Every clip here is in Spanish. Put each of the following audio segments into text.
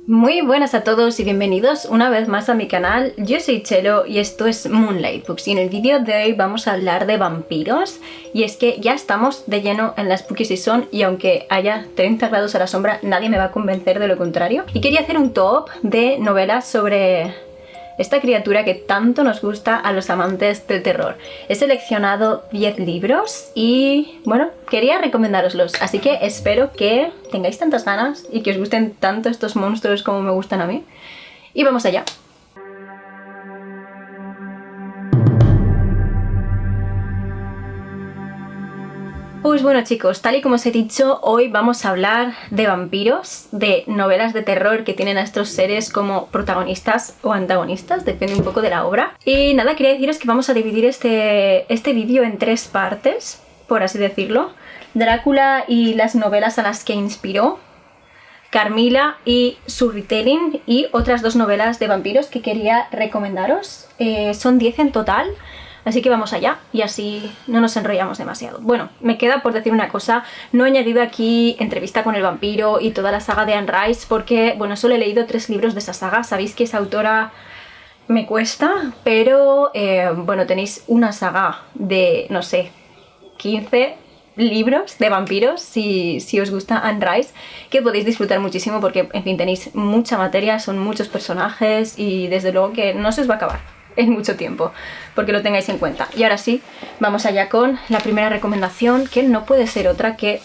Muy buenas a todos y bienvenidos una vez más a mi canal. Yo soy Chelo y esto es Moonlight Books, y en el vídeo de hoy vamos a hablar de vampiros. Y es que ya estamos de lleno en la Spooky Season y aunque haya 30 grados a la sombra nadie me va a convencer de lo contrario. Y quería hacer un top de novelas sobre esta criatura que tanto nos gusta a los amantes del terror. He seleccionado 10 libros y bueno, quería recomendároslos, así que espero que tengáis tantas ganas y que os gusten tanto estos monstruos como me gustan a mí. Y vamos allá. Pues bueno chicos, tal y como os he dicho, hoy vamos a hablar de vampiros, de novelas de terror que tienen a estos seres como protagonistas o antagonistas, depende un poco de la obra. Y nada, quería deciros que vamos a dividir este vídeo en 3 partes, por así decirlo. Drácula y las novelas a las que inspiró, Carmilla y su retelling, y otras 2 novelas de vampiros que quería recomendaros. Son 10 en total. Así que vamos allá y así no nos enrollamos demasiado. Bueno, me queda por decir una cosa, no he añadido aquí Entrevista con el vampiro y toda la saga de Anne Rice porque, bueno, solo he leído 3 libros de esa saga. Sabéis que esa autora me cuesta, pero bueno, tenéis una saga de, no sé, 15 libros de vampiros si os gusta Anne Rice, que podéis disfrutar muchísimo porque, en fin, tenéis mucha materia, son muchos personajes y desde luego que no se os va a acabar en mucho tiempo, porque lo tengáis en cuenta. Y ahora sí, vamos allá con la primera recomendación, que no puede ser otra que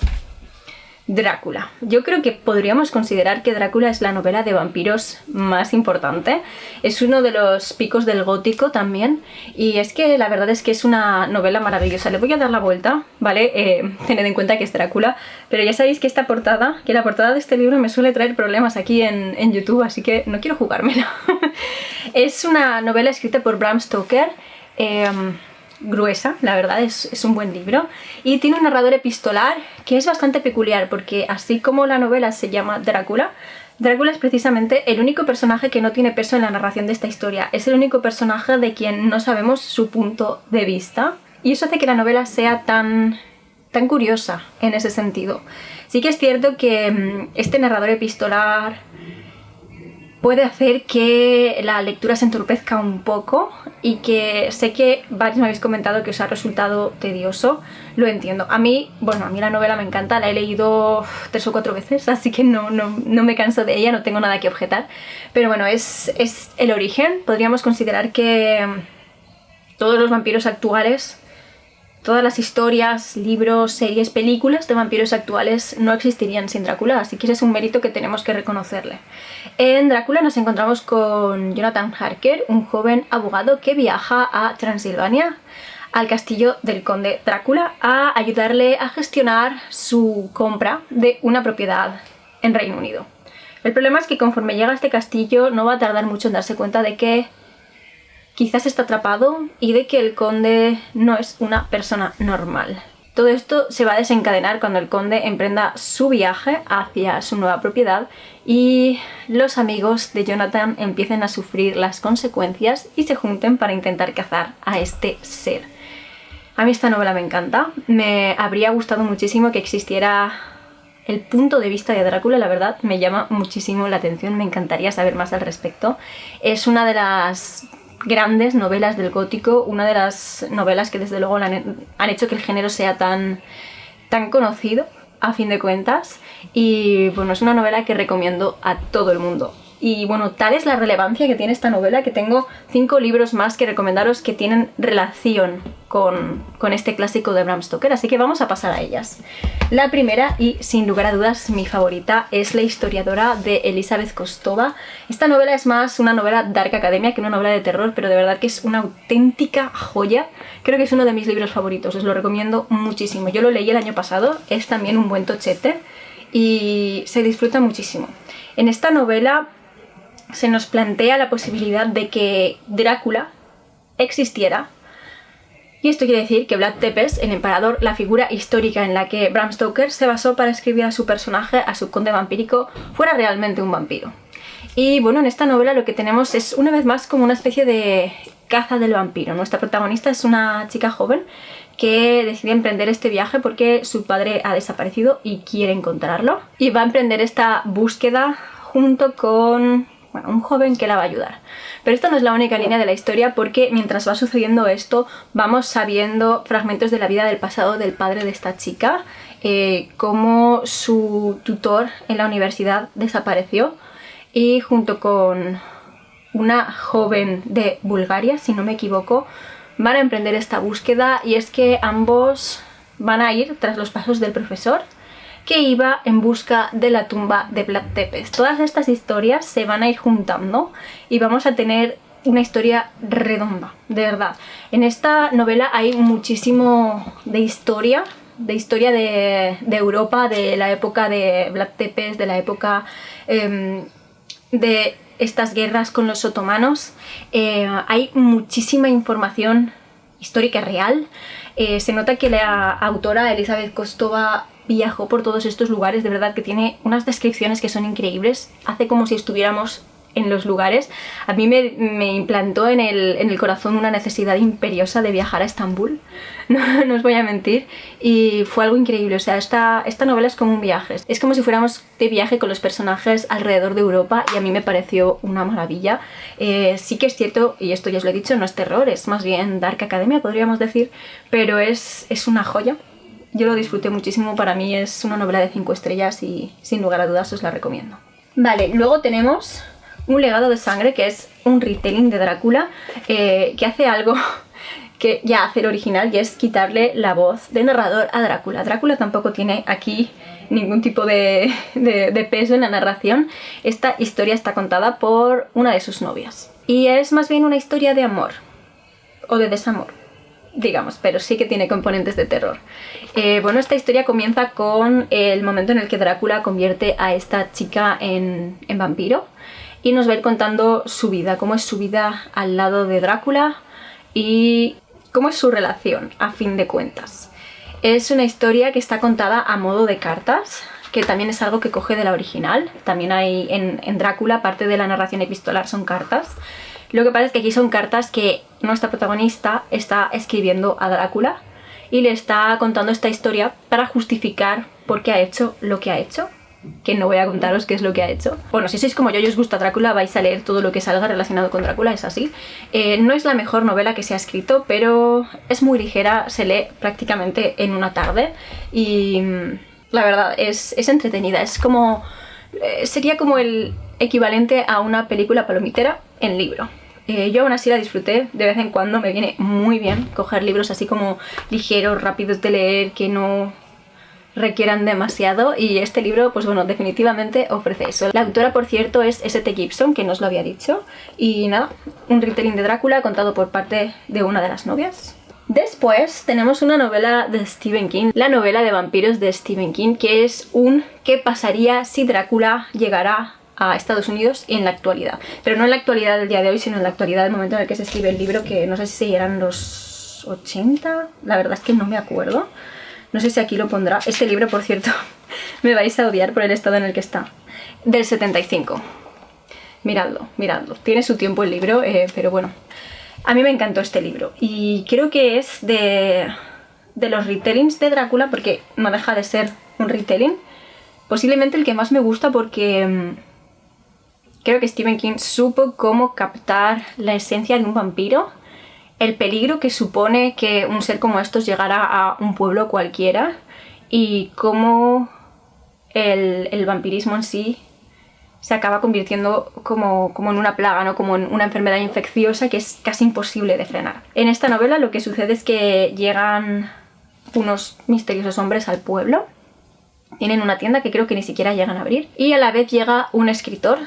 Drácula. Yo creo que podríamos considerar que Drácula es la novela de vampiros más importante. Es uno de los picos del gótico también. Y es que la verdad es que es una novela maravillosa. Le voy a dar la vuelta, ¿vale? Tened en cuenta que es Drácula. Pero ya sabéis que la portada de este libro me suele traer problemas aquí en YouTube, así que no quiero jugármela. Es una novela escrita por Bram Stoker. Gruesa, la verdad, es un buen libro y tiene un narrador epistolar que es bastante peculiar porque, así como la novela se llama Drácula, Drácula es precisamente el único personaje que no tiene peso en la narración de esta historia. Es el único personaje de quien no sabemos su punto de vista y eso hace que la novela sea tan curiosa en ese sentido. Sí que es cierto que este narrador epistolar puede hacer que la lectura se entorpezca un poco y que sé que varios me habéis comentado que os ha resultado tedioso, lo entiendo. A mí la novela me encanta, la he leído 3 o 4 veces, así que no me canso de ella, no tengo nada que objetar. Pero bueno, es el origen. Podríamos considerar que todos los vampiros actuales, todas las historias, libros, series, películas de vampiros actuales no existirían sin Drácula, así que ese es un mérito que tenemos que reconocerle. En Drácula nos encontramos con Jonathan Harker, un joven abogado que viaja a Transilvania, al castillo del conde Drácula, a ayudarle a gestionar su compra de una propiedad en Reino Unido. El problema es que conforme llega a este castillo no va a tardar mucho en darse cuenta de que quizás está atrapado y de que el conde no es una persona normal. Todo esto se va a desencadenar cuando el conde emprenda su viaje hacia su nueva propiedad y los amigos de Jonathan empiecen a sufrir las consecuencias y se junten para intentar cazar a este ser. A mí esta novela me encanta, me habría gustado muchísimo que existiera el punto de vista de Drácula, la verdad me llama muchísimo la atención, me encantaría saber más al respecto. Es una de las grandes novelas del gótico, una de las novelas que desde luego han hecho que el género sea tan conocido a fin de cuentas, y bueno, es una novela que recomiendo a todo el mundo. Y bueno, tal es la relevancia que tiene esta novela que tengo 5 libros más que recomendaros que tienen relación con este clásico de Bram Stoker, así que vamos a pasar a ellas. La primera, y sin lugar a dudas mi favorita, es La historiadora de Elizabeth Kostova. Esta novela es más una novela dark academia que una novela de terror, pero de verdad que es una auténtica joya. Creo que es uno de mis libros favoritos, os lo recomiendo muchísimo. Yo lo leí el año pasado, es también un buen tochete y se disfruta muchísimo. En esta novela se nos plantea la posibilidad de que Drácula existiera. Y esto quiere decir que Vlad Tepes, el emperador, la figura histórica en la que Bram Stoker se basó para escribir a su personaje, a su conde vampírico, fuera realmente un vampiro. Y bueno, en esta novela lo que tenemos es una vez más como una especie de caza del vampiro. Nuestra protagonista es una chica joven que decide emprender este viaje porque su padre ha desaparecido y quiere encontrarlo. Y va a emprender esta búsqueda junto con un joven que la va a ayudar. Pero esta no es la única línea de la historia, porque mientras va sucediendo esto vamos sabiendo fragmentos de la vida del pasado del padre de esta chica, cómo su tutor en la universidad desapareció, y junto con una joven de Bulgaria, si no me equivoco, van a emprender esta búsqueda. Y es que ambos van a ir tras los pasos del profesor, que iba en busca de la tumba de Vlad Tepes. Todas estas historias se van a ir juntando y vamos a tener una historia redonda, de verdad. En esta novela hay muchísimo de historia de Europa, de la época de Vlad Tepes, de la época de estas guerras con los otomanos. Hay muchísima información histórica real. Se nota que la autora Elizabeth Kostova viajó por todos estos lugares, de verdad que tiene unas descripciones que son increíbles, hace como si estuviéramos en los lugares. A mí me implantó en el corazón una necesidad imperiosa de viajar a Estambul, no os voy a mentir, y fue algo increíble. O sea, esta novela es como un viaje, es como si fuéramos de viaje con los personajes alrededor de Europa, y a mí me pareció una maravilla. Sí que es cierto, y esto ya os lo he dicho, no es terror, es más bien Dark Academia, podríamos decir, pero es una joya. Yo lo disfruté muchísimo, para mí es una novela de 5 estrellas y sin lugar a dudas os la recomiendo. Vale, luego tenemos Un legado de sangre, que es un retelling de Drácula, que hace algo que ya hace el original, y es quitarle la voz de narrador a Drácula. Drácula tampoco tiene aquí ningún tipo de peso en la narración. Esta historia está contada por una de sus novias y es más bien una historia de amor o de desamor, digamos, pero sí que tiene componentes de terror. Bueno, esta historia comienza con el momento en el que Drácula convierte a esta chica en vampiro, y nos va a ir contando su vida, cómo es su vida al lado de Drácula y cómo es su relación, a fin de cuentas. Es una historia que está contada a modo de cartas, que también es algo que coge de la original. También hay en Drácula, parte de la narración epistolar son cartas. Lo que pasa es que aquí son cartas que nuestra protagonista está escribiendo a Drácula y le está contando esta historia para justificar por qué ha hecho lo que ha hecho, que no voy a contaros qué es lo que ha hecho. Bueno, si sois como yo y os gusta Drácula, vais a leer todo lo que salga relacionado con Drácula, es así. No es la mejor novela que se ha escrito, pero es muy ligera, se lee prácticamente en una tarde y la verdad es entretenida. Es como sería como el equivalente a una película palomitera en libro. Yo aún así la disfruté. De vez en cuando me viene muy bien coger libros así como ligeros, rápidos de leer, que no requieran demasiado, y este libro, pues bueno, definitivamente ofrece eso. La autora, por cierto, es S.T. Gibson, que nos lo había dicho, y nada, un retelling de Drácula contado por parte de una de las novias. Después tenemos una novela de Stephen King, la novela de vampiros de Stephen King, que es un ¿qué pasaría si Drácula llegara a Estados Unidos en la actualidad? Pero no en la actualidad del día de hoy, sino en la actualidad del momento en el que se escribe el libro, que no sé si eran los 80, la verdad es que no me acuerdo. No sé si aquí lo pondrá. Este libro, por cierto, me vais a odiar por el estado en el que está. Del 75. Miradlo, miradlo. Tiene su tiempo el libro, pero bueno. A mí me encantó este libro. Y creo que es de los retellings de Drácula, porque no deja de ser un retelling. Posiblemente el que más me gusta, porque creo que Stephen King supo cómo captar la esencia de un vampiro, el peligro que supone que un ser como estos llegara a un pueblo cualquiera, y cómo el vampirismo en sí se acaba convirtiendo como en una plaga, ¿no? Como en una enfermedad infecciosa que es casi imposible de frenar. En esta novela lo que sucede es que llegan unos misteriosos hombres al pueblo, tienen una tienda que creo que ni siquiera llegan a abrir, y a la vez llega un escritor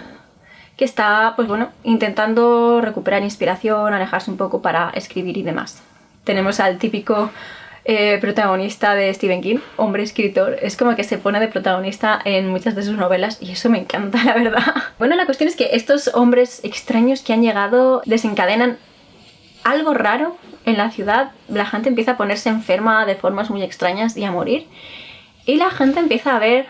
que está, pues bueno, intentando recuperar inspiración, alejarse un poco para escribir y demás. Tenemos al típico protagonista de Stephen King, hombre escritor, es como que se pone de protagonista en muchas de sus novelas y eso me encanta, la verdad. Bueno, la cuestión es que estos hombres extraños que han llegado desencadenan algo raro en la ciudad. La gente empieza a ponerse enferma de formas muy extrañas y a morir, y la gente empieza a ver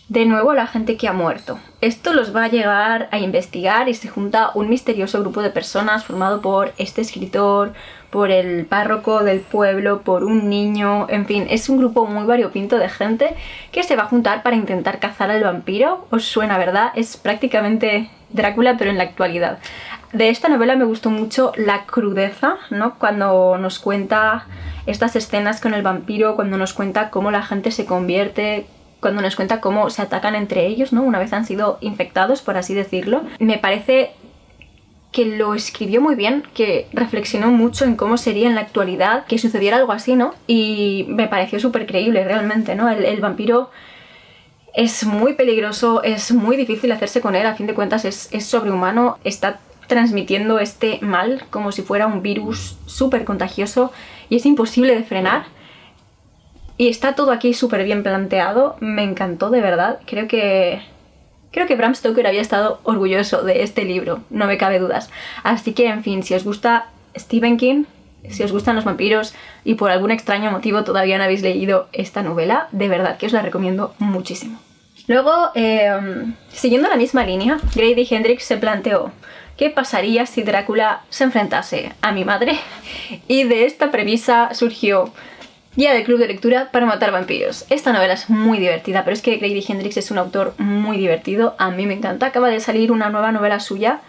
De nuevo la gente que ha muerto. Esto los va a llegar a investigar y se junta un misterioso grupo de personas formado por este escritor, por el párroco del pueblo, por un niño, en fin, es un grupo muy variopinto de gente que se va a juntar para intentar cazar al vampiro. Os suena, ¿verdad? Es prácticamente Drácula, pero en la actualidad. De esta novela me gustó mucho la crudeza, ¿no? Cuando nos cuenta estas escenas con el vampiro, cuando nos cuenta cómo la gente se convierte, cuando nos cuenta cómo se atacan entre ellos, ¿no? Una vez han sido infectados, por así decirlo. Me parece que lo escribió muy bien, que reflexionó mucho en cómo sería en la actualidad que sucediera algo así, ¿no? Y me pareció súper creíble realmente, ¿no? El vampiro es muy peligroso, es muy difícil hacerse con él, a fin de cuentas es sobrehumano, está transmitiendo este mal como si fuera un virus súper contagioso y es imposible de frenar. Y está todo aquí súper bien planteado, me encantó de verdad, creo que Bram Stoker había estado orgulloso de este libro, no me cabe dudas. Así que, en fin, si os gusta Stephen King, si os gustan los vampiros y por algún extraño motivo todavía no habéis leído esta novela, de verdad que os la recomiendo muchísimo. Luego, siguiendo la misma línea, Grady Hendrix se planteó ¿qué pasaría si Drácula se enfrentase a mi madre? Y de esta premisa surgió Guía del Club de Lectura para matar vampiros. Esta novela es muy divertida, pero es que Grady Hendrix es un autor muy divertido, a mí me encanta. Acaba de salir una nueva novela suya,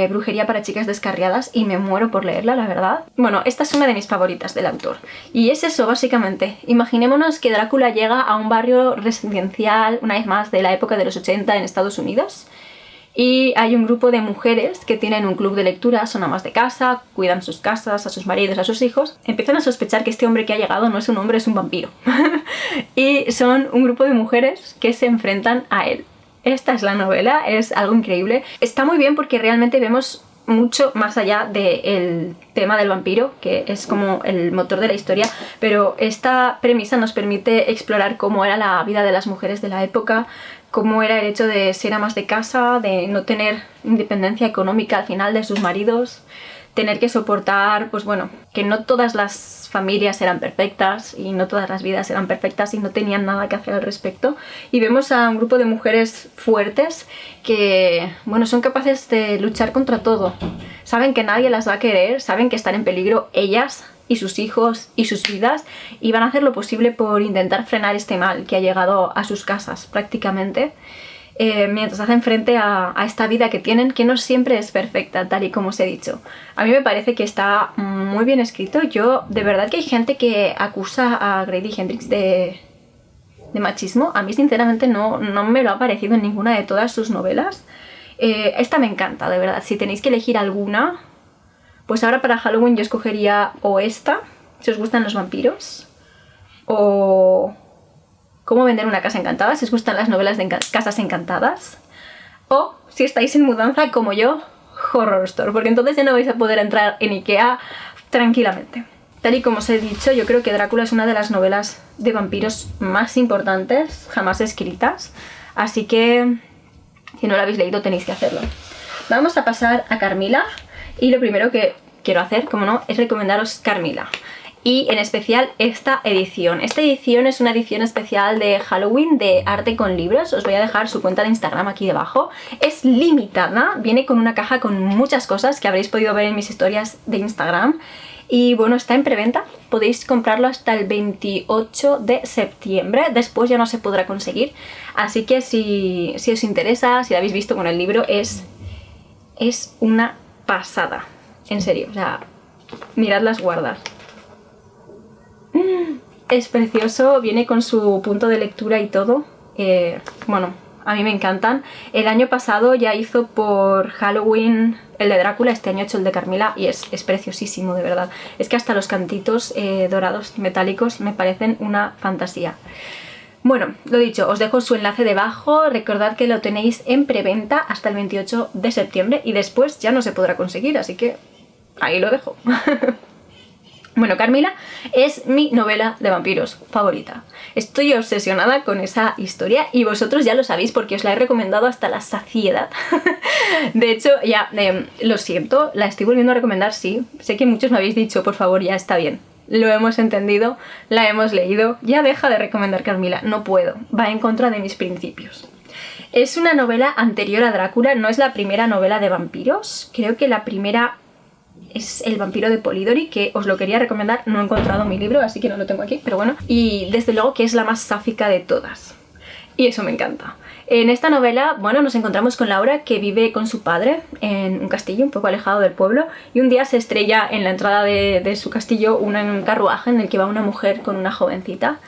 Brujería para chicas descarriadas, y me muero por leerla, la verdad. Bueno, esta es una de mis favoritas del autor. Y es eso, básicamente. Imaginémonos que Drácula llega a un barrio residencial, una vez más, de la época de los 80 en Estados Unidos. Y hay un grupo de mujeres que tienen un club de lectura, son amas de casa, cuidan sus casas, a sus maridos, a sus hijos. Empiezan a sospechar que este hombre que ha llegado no es un hombre, es un vampiro. Y son un grupo de mujeres que se enfrentan a él. Esta es la novela, es algo increíble. Está muy bien porque realmente vemos mucho más allá del tema del vampiro, que es como el motor de la historia, pero esta premisa nos permite explorar cómo era la vida de las mujeres de la época, cómo era el hecho de ser amas de casa, de no tener independencia económica al final de sus maridos, tener que soportar, pues bueno, que no todas las familias eran perfectas y no todas las vidas eran perfectas y no tenían nada que hacer al respecto. Y vemos a un grupo de mujeres fuertes que, bueno, son capaces de luchar contra todo. Saben que nadie las va a querer, saben que están en peligro ellas y sus hijos y sus vidas, y van a hacer lo posible por intentar frenar este mal que ha llegado a sus casas prácticamente, mientras hacen frente a esta vida que tienen, que no siempre es perfecta, tal y como os he dicho. A mí me parece que está muy bien escrito. Yo, de verdad que hay gente que acusa a Grady Hendrix de machismo. A mí sinceramente no me lo ha parecido en ninguna de todas sus novelas. Esta me encanta, de verdad. Si tenéis que elegir alguna, pues ahora para Halloween yo escogería o esta, si os gustan los vampiros, o Cómo vender una casa encantada, si os gustan las novelas de casas encantadas, o si estáis en mudanza como yo, Horror Store, porque entonces ya no vais a poder entrar en Ikea tranquilamente. Tal y como os he dicho, yo creo que Drácula es una de las novelas de vampiros más importantes jamás escritas, así que si no la habéis leído tenéis que hacerlo. Vamos a pasar a Carmilla, y lo primero que quiero hacer, como no, es recomendaros Carmilla. Y en especial esta edición. Esta edición es una edición especial de Halloween de Arte con Libros. Os voy a dejar su cuenta de Instagram aquí debajo. Es limitada, viene con una caja con muchas cosas que habréis podido ver en mis historias de Instagram. Y bueno, está en preventa, podéis comprarlo hasta el 28 de septiembre, después ya no se podrá conseguir. Así que si os interesa, si lo habéis visto con el libro, es una pasada. En serio, o sea, mirad las guardas. Es precioso, viene con su punto de lectura y todo. Bueno, a mí me encantan. El año pasado ya hizo por Halloween el de Drácula, este año ha hecho el de Carmilla y es preciosísimo, de verdad. Es que hasta los cantitos dorados metálicos me parecen una fantasía. Bueno, lo dicho, os dejo su enlace debajo. Recordad que lo tenéis en preventa hasta el 28 de septiembre y después ya no se podrá conseguir, así que ahí lo dejo. Bueno, Carmilla es mi novela de vampiros favorita. Estoy obsesionada con esa historia y vosotros ya lo sabéis porque os la he recomendado hasta la saciedad. De hecho, ya, lo siento, la estoy volviendo a recomendar, sí. Sé que muchos me habéis dicho, por favor, ya está bien. lo hemos entendido, la hemos leído, ya deja de recomendar Carmila, no puedo, va en contra de mis principios. Es una novela anterior a Drácula, no es la primera novela de vampiros, creo que la primera es El vampiro de Polidori, que os lo quería recomendar, no he encontrado mi libro, así que no lo tengo aquí, pero bueno. Y desde luego que es la más sáfica de todas. Y eso me encanta. En esta novela, bueno, nos encontramos con Laura, que vive con su padre en un castillo un poco alejado del pueblo, y un día se estrella en la entrada de su castillo un carruaje en el que va una mujer con una jovencita.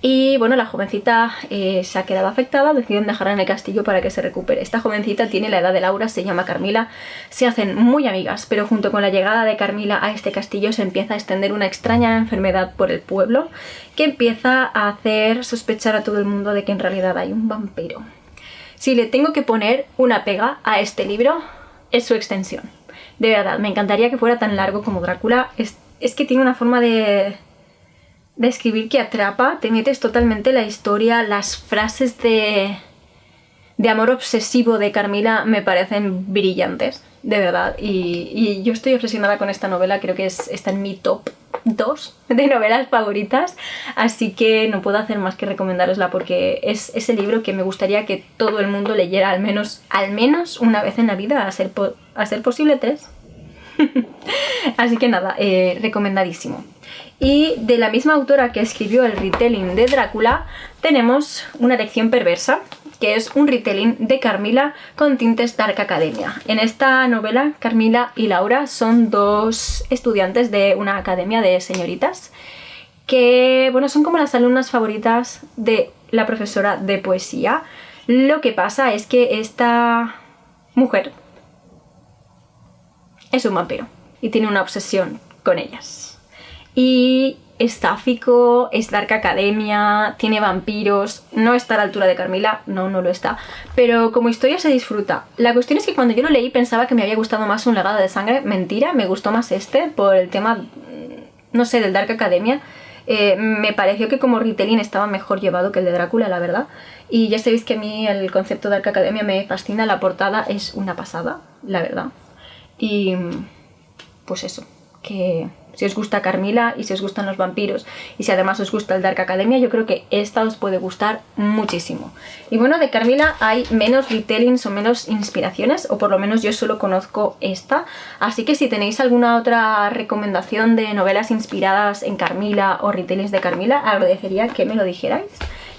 Y bueno, la jovencita se ha quedado afectada, deciden dejarla en el castillo para que se recupere. Esta jovencita tiene la edad de Laura, se llama Carmila, se hacen muy amigas, pero junto con la llegada de Carmila a este castillo se empieza a extender una extraña enfermedad por el pueblo que empieza a hacer sospechar a todo el mundo de que en realidad hay un vampiro. Si le tengo que poner una pega a este libro, es su extensión. De verdad, me encantaría que fuera tan largo como Drácula. Es que tiene una forma de escribir que atrapa, te metes totalmente en la historia, las frases de amor obsesivo de Carmila me parecen brillantes, de verdad, y yo estoy obsesionada con esta novela, creo que está en mi top 2 de novelas favoritas, así que no puedo hacer más que recomendárosla porque es ese libro que me gustaría que todo el mundo leyera al menos una vez en la vida, a ser posible 3. Así que nada, recomendadísimo. Y de la misma autora que escribió el retelling de Drácula, tenemos Una lección perversa, que es un retelling de Carmila con tintes Dark Academia. En esta novela, Carmila y Laura son dos estudiantes de una academia de señoritas que, bueno, son como las alumnas favoritas de la profesora de poesía. Lo que pasa es que esta mujer es un vampiro y tiene una obsesión con ellas. Y es sáfico, es Dark Academia, tiene vampiros, no está a la altura de Carmila, no lo está, pero como historia se disfruta. La cuestión es que cuando yo lo leí pensaba que me había gustado más Un legado de sangre, mentira, me gustó más este por el tema, no sé, del Dark Academia. Me pareció que como retelling estaba mejor llevado que el de Drácula, la verdad. Y ya sabéis que a mí el concepto de Dark Academia me fascina, la portada es una pasada, la verdad. Y pues eso, que si os gusta Carmila y si os gustan los vampiros y si además os gusta el Dark Academia, yo creo que esta os puede gustar muchísimo. Y bueno, de Carmila hay menos retellings o menos inspiraciones, o por lo menos yo solo conozco esta, así que si tenéis alguna otra recomendación de novelas inspiradas en Carmila o retellings de Carmila, agradecería que me lo dijerais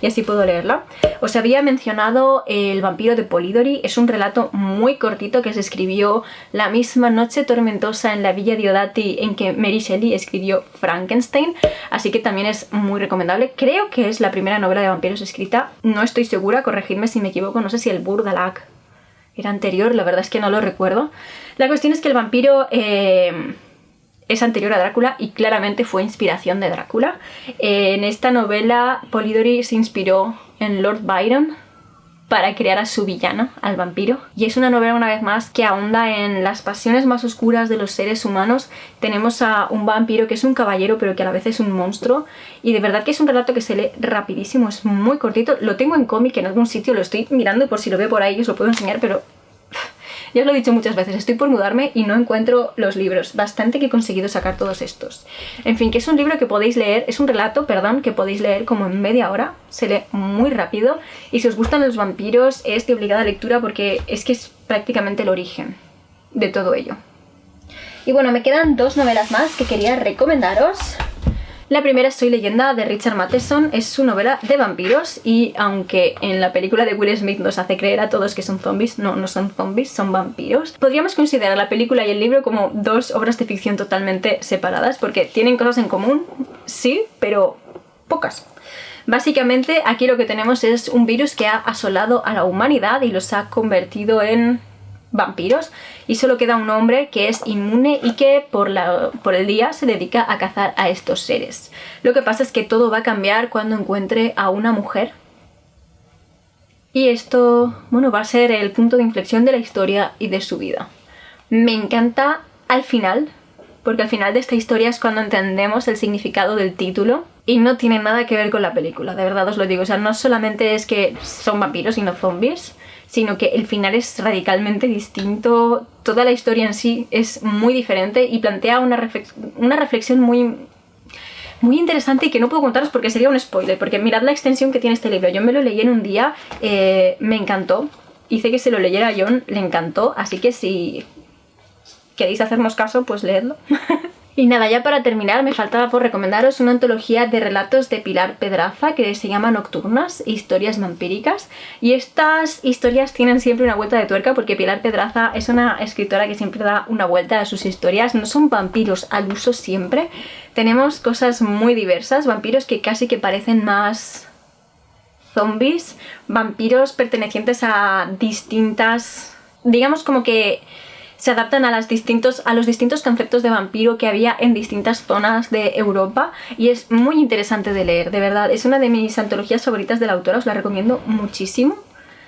y así puedo leerla. Os había mencionado El vampiro de Polidori, es un relato muy cortito que se escribió la misma noche tormentosa en la Villa Diodati en que Mary Shelley escribió Frankenstein, así que también es muy recomendable. Creo que es la primera novela de vampiros escrita, no estoy segura, corregidme si me equivoco, no sé si el Burdalac era anterior, la verdad es que no lo recuerdo. La cuestión es que el vampiro es anterior a Drácula y claramente fue inspiración de Drácula. En esta novela Polidori se inspiró en Lord Byron para crear a su villano, al vampiro. Y es una novela, una vez más, que ahonda en las pasiones más oscuras de los seres humanos. Tenemos a un vampiro que es un caballero pero que a la vez es un monstruo. Y de verdad que es un relato que se lee rapidísimo, es muy cortito. Lo tengo en cómic en algún sitio, lo estoy mirando por si lo veo por ahí, os lo puedo enseñar, pero ya os lo he dicho muchas veces, estoy por mudarme y no encuentro los libros. Bastante que he conseguido sacar todos estos. En fin, que es un libro que podéis leer, es un relato, perdón, que podéis leer como en media hora. Se lee muy rápido y si os gustan los vampiros es de obligada lectura porque es que es prácticamente el origen de todo ello. Y bueno, me quedan dos novelas más que quería recomendaros. La primera es Soy leyenda, de Richard Matheson. Es su novela de vampiros y aunque en la película de Will Smith nos hace creer a todos que son zombies, no son zombies, son vampiros. Podríamos considerar la película y el libro como dos obras de ficción totalmente separadas porque tienen cosas en común, sí, pero pocas. Básicamente aquí lo que tenemos es un virus que ha asolado a la humanidad y los ha convertido en vampiros y solo queda un hombre que es inmune y que por el día se dedica a cazar a estos seres. Lo que pasa es que todo va a cambiar cuando encuentre a una mujer y esto, bueno, va a ser el punto de inflexión de la historia y de su vida. Me encanta al final, porque al final de esta historia es cuando entendemos el significado del título y no tiene nada que ver con la película, de verdad os lo digo. O sea, no solamente es que son vampiros y no zombies, sino que el final es radicalmente distinto, toda la historia en sí es muy diferente y plantea una reflexión muy muy interesante y que no puedo contaros porque sería un spoiler, porque mirad la extensión que tiene este libro. Yo me lo leí en un día, me encantó. Hice que se lo leyera a John, le encantó, así que si queréis hacernos caso, pues leedlo. Y nada, ya para terminar me faltaba por recomendaros una antología de relatos de Pilar Pedraza que se llama Nocturnas, historias vampíricas. Y estas historias tienen siempre una vuelta de tuerca porque Pilar Pedraza es una escritora que siempre da una vuelta a sus historias. No son vampiros al uso siempre. Tenemos cosas muy diversas, vampiros que casi que parecen más zombies, vampiros pertenecientes a distintas... digamos como que se adaptan a los distintos conceptos de vampiro que había en distintas zonas de Europa y es muy interesante de leer, de verdad. Es una de mis antologías favoritas de la autora, os la recomiendo muchísimo.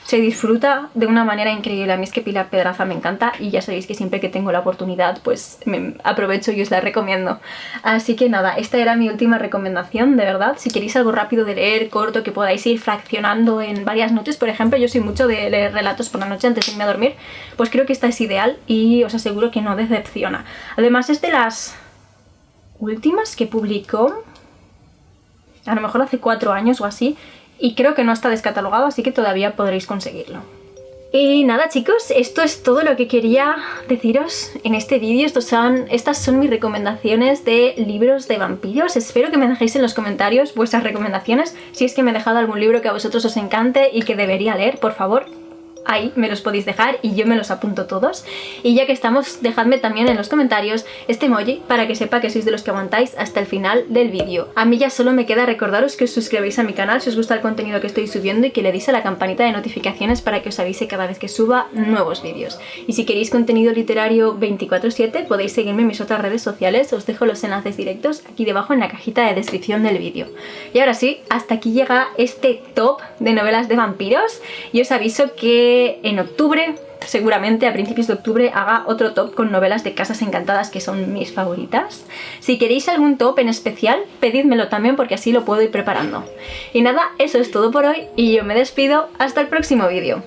Se disfruta de una manera increíble. A mí es que Pilar Pedraza me encanta y ya sabéis que siempre que tengo la oportunidad pues me aprovecho y os la recomiendo. Así que nada, esta era mi última recomendación, de verdad. Si queréis algo rápido de leer, corto, que podáis ir fraccionando en varias noches, por ejemplo, yo soy mucho de leer relatos por la noche antes de irme a dormir, pues creo que esta es ideal y os aseguro que no decepciona. Además es de las últimas que publicó, a lo mejor hace 4 años o así, y creo que no está descatalogado, así que todavía podréis conseguirlo. Y nada chicos, esto es todo lo que quería deciros en este vídeo. Estas son mis recomendaciones de libros de vampiros. Espero que me dejéis en los comentarios vuestras recomendaciones, si es que me he dejado algún libro que a vosotros os encante y que debería leer, por favor. Ahí me los podéis dejar y yo me los apunto todos. Y ya que estamos, dejadme también en los comentarios este emoji para que sepa que sois de los que aguantáis hasta el final del vídeo. A mí ya solo me queda recordaros que os suscribáis a mi canal si os gusta el contenido que estoy subiendo y que le deis a la campanita de notificaciones para que os avise cada vez que suba nuevos vídeos. Y si queréis contenido literario 24/7 podéis seguirme en mis otras redes sociales, os dejo los enlaces directos aquí debajo en la cajita de descripción del vídeo. Y ahora sí, hasta aquí llega este top de novelas de vampiros y os aviso que en octubre, seguramente a principios de octubre, haga otro top con novelas de casas encantadas que son mis favoritas. Si queréis algún top en especial, pedídmelo también porque así lo puedo ir preparando. Y nada, eso es todo por hoy y yo me despido hasta el próximo vídeo.